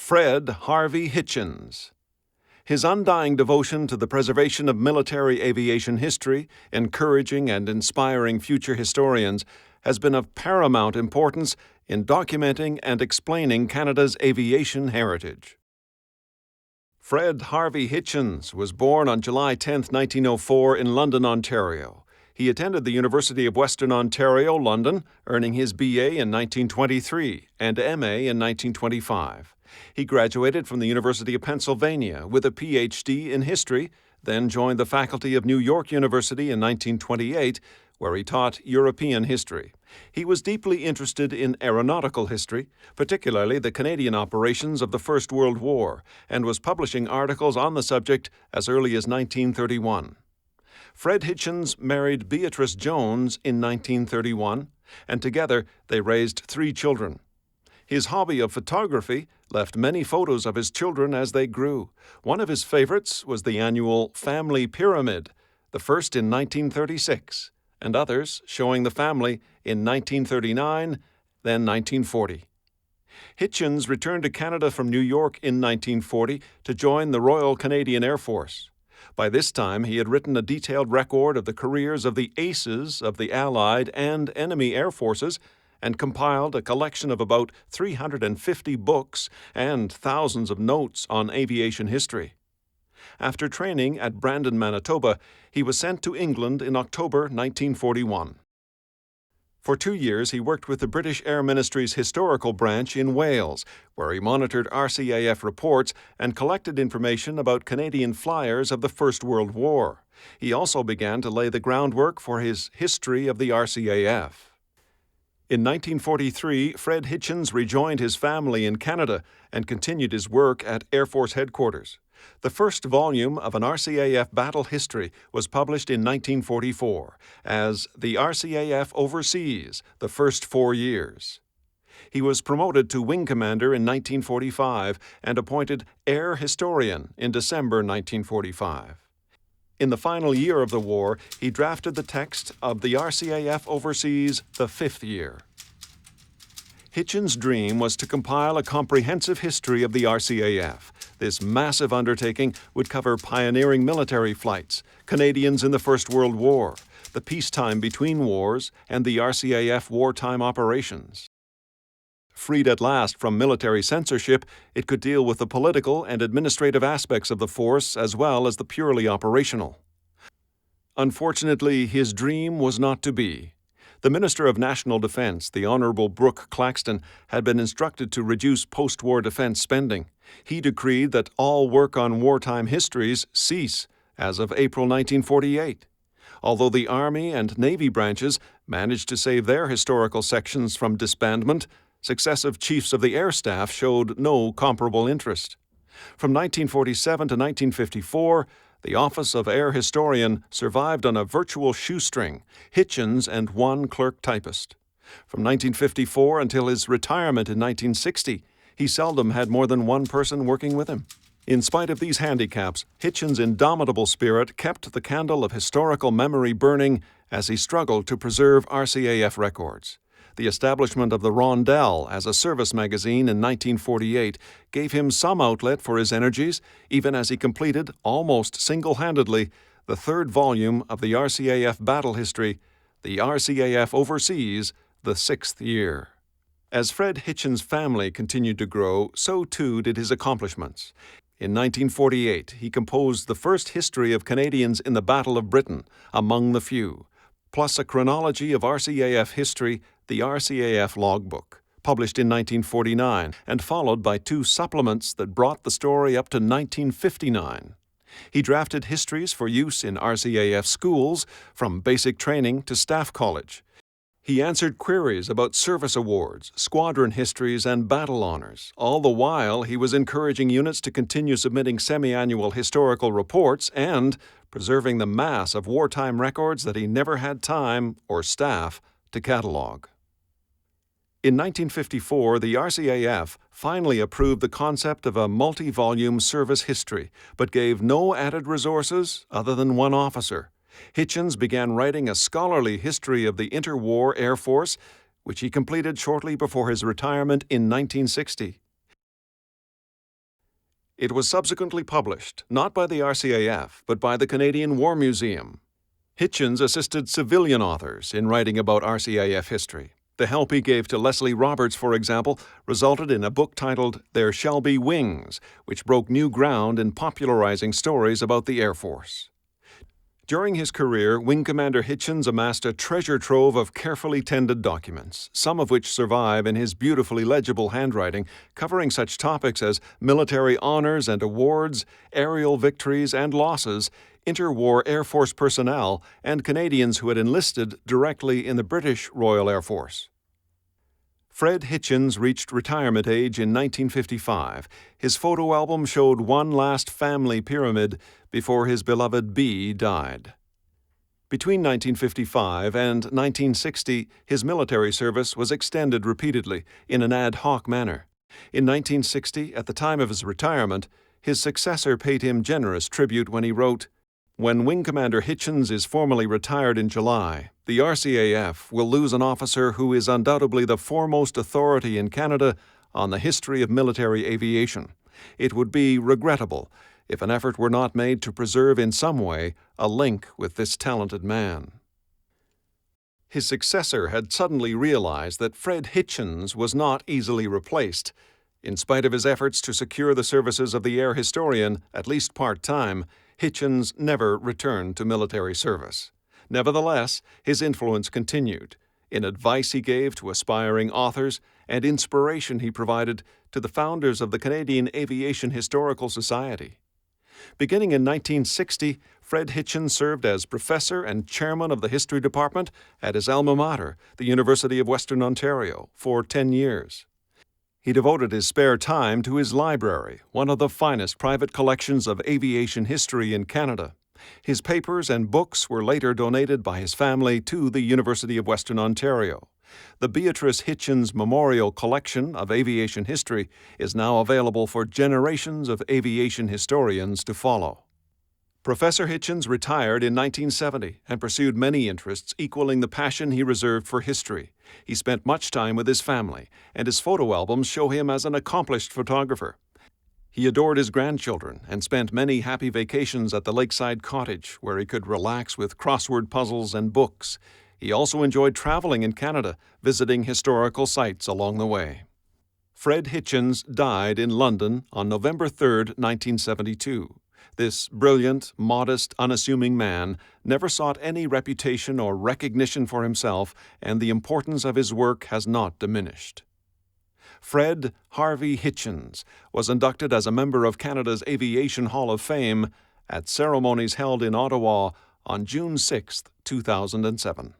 Fred Harvey Hitchins. His undying devotion to the preservation of military aviation history, encouraging and inspiring future historians, has been of paramount importance in documenting and explaining Canada's aviation heritage. Fred Harvey Hitchins was born on July 10, 1904 in London, Ontario. He attended the University of Western Ontario, London, earning his BA in 1923 and MA in 1925. He graduated from the University of Pennsylvania with a PhD in history, then joined the faculty of New York University in 1928, where he taught European history. He was deeply interested in aeronautical history, particularly the Canadian operations of the First World War, and was publishing articles on the subject as early as 1931. Fred Hitchins married Beatrice Jones in 1931, and together they raised 3 children. His hobby of photography left many photos of his children as they grew. One of his favorites was the annual Family Pyramid, the first in 1936, and others showing the family in 1939, then 1940. Hitchins returned to Canada from New York in 1940 to join the Royal Canadian Air Force. By this time, he had written a detailed record of the careers of the aces of the Allied and enemy air forces and compiled a collection of about 350 books and thousands of notes on aviation history. After training at Brandon, Manitoba, he was sent to England in October 1941. For 2 years, he worked with the British Air Ministry's historical branch in Wales, where he monitored RCAF reports and collected information about Canadian flyers of the First World War. He also began to lay the groundwork for his History of the RCAF. In 1943, Fred Hitchins rejoined his family in Canada and continued his work at Air Force Headquarters. The first volume of an RCAF battle history was published in 1944 as The RCAF Overseas, the First 4 Years. He was promoted to Wing Commander in 1945 and appointed Air Historian in December 1945. In the final year of the war, he drafted the text of the RCAF Overseas, the 5th Year. Hitchins' dream was to compile a comprehensive history of the RCAF. This massive undertaking would cover pioneering military flights, Canadians in the First World War, the peacetime between wars, and the RCAF wartime operations. Freed at last from military censorship, it could deal with the political and administrative aspects of the force as well as the purely operational. Unfortunately, his dream was not to be. The Minister of National Defence, the Honourable Brooke Claxton, had been instructed to reduce post-war defence spending. He decreed that all work on wartime histories cease as of April 1948. Although the Army and Navy branches managed to save their historical sections from disbandment, successive chiefs of the air staff showed no comparable interest. From 1947 to 1954, the office of Air Historian survived on a virtual shoestring, Hitchins and 1 clerk typist. From 1954 until his retirement in 1960, he seldom had more than 1 person working with him. In spite of these handicaps, Hitchins' indomitable spirit kept the candle of historical memory burning as he struggled to preserve RCAF records. The establishment of the Rondell as a service magazine in 1948 gave him some outlet for his energies, even as he completed, almost single-handedly, the 3rd volume of the RCAF battle history, the RCAF Overseas, the 6th Year. As Fred Hitchins' family continued to grow, so too did his accomplishments. In 1948, he composed the first history of Canadians in the Battle of Britain, among the few, plus a chronology of RCAF history, the RCAF Logbook, published in 1949 and followed by 2 supplements that brought the story up to 1959. He drafted histories for use in RCAF schools, from basic training to staff college. He answered queries about service awards, squadron histories, and battle honors. All the while, he was encouraging units to continue submitting semi-annual historical reports and preserving the mass of wartime records that he never had time or staff to catalog. In 1954, the RCAF finally approved the concept of a multi-volume service history, but gave no added resources other than 1 officer. Hitchins began writing a scholarly history of the interwar Air Force, which he completed shortly before his retirement in 1960. It was subsequently published, not by the RCAF, but by the Canadian War Museum. Hitchins assisted civilian authors in writing about RCAF history. The help he gave to Leslie Roberts, for example, resulted in a book titled There Shall Be Wings, which broke new ground in popularizing stories about the Air Force. During his career, Wing Commander Hitchins amassed a treasure trove of carefully tended documents, some of which survive in his beautifully legible handwriting, covering such topics as military honors and awards, aerial victories and losses, interwar Air Force personnel, and Canadians who had enlisted directly in the British Royal Air Force. Fred Hitchins reached retirement age in 1955. His photo album showed one last family pyramid before his beloved Bee died. Between 1955 and 1960, his military service was extended repeatedly in an ad hoc manner. In 1960, at the time of his retirement, his successor paid him generous tribute when he wrote, "When Wing Commander Hitchins is formally retired in July, the RCAF will lose an officer who is undoubtedly the foremost authority in Canada on the history of military aviation. It would be regrettable if an effort were not made to preserve in some way a link with this talented man." His successor had suddenly realized that Fred Hitchins was not easily replaced. In spite of his efforts to secure the services of the air historian, at least part-time, Hitchins never returned to military service. Nevertheless, his influence continued in advice he gave to aspiring authors and inspiration he provided to the founders of the Canadian Aviation Historical Society. Beginning in 1960, Fred Hitchins served as professor and chairman of the history department at his alma mater, the University of Western Ontario, for 10 years. He devoted his spare time to his library, one of the finest private collections of aviation history in Canada. His papers and books were later donated by his family to the University of Western Ontario. The Beatrice Hitchins Memorial Collection of Aviation History is now available for generations of aviation historians to follow. Professor Hitchins retired in 1970 and pursued many interests equaling the passion he reserved for history. He spent much time with his family, and his photo albums show him as an accomplished photographer. He adored his grandchildren and spent many happy vacations at the lakeside cottage where he could relax with crossword puzzles and books. He also enjoyed traveling in Canada, visiting historical sites along the way. Fred Hitchins died in London on November 3, 1972. This brilliant, modest, unassuming man never sought any reputation or recognition for himself, and the importance of his work has not diminished. Fred Harvey Hitchins was inducted as a member of Canada's Aviation Hall of Fame at ceremonies held in Ottawa on June 6, 2007.